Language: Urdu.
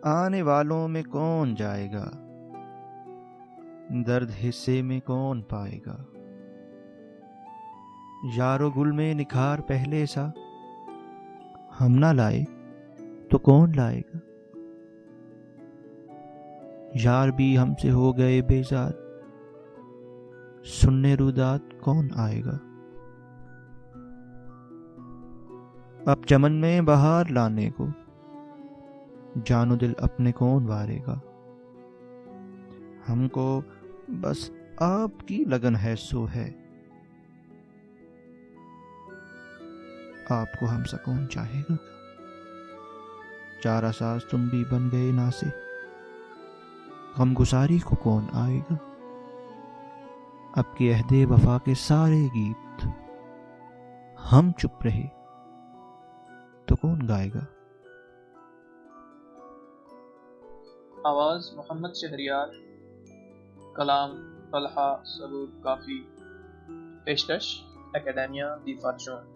آنے والوں میں کون جائے گا، درد حصے میں کون پائے گا؟ یار و گل میں نکھار پہلے سا ہم نہ لائے تو کون لائے گا؟ یار بھی ہم سے ہو گئے بیزار، سننے رودات کون آئے گا؟ اب چمن میں بہار لانے کو جان و دل اپنے کون وارے گا؟ ہم کو بس آپ کی لگن ہے سو ہے، آپ کو ہم سا کون چاہے گا؟ چارہ ساز تم بھی بن گئے ناسے، غم گساری کو کون آئے گا؟ اب کے عہد وفا کے سارے گیت ہم چپ رہے تو کون گائے گا؟ آواز محمد شہریار، کلام طلحہ سرور کافی، پیشکش اکیڈیمیا دی فارچون۔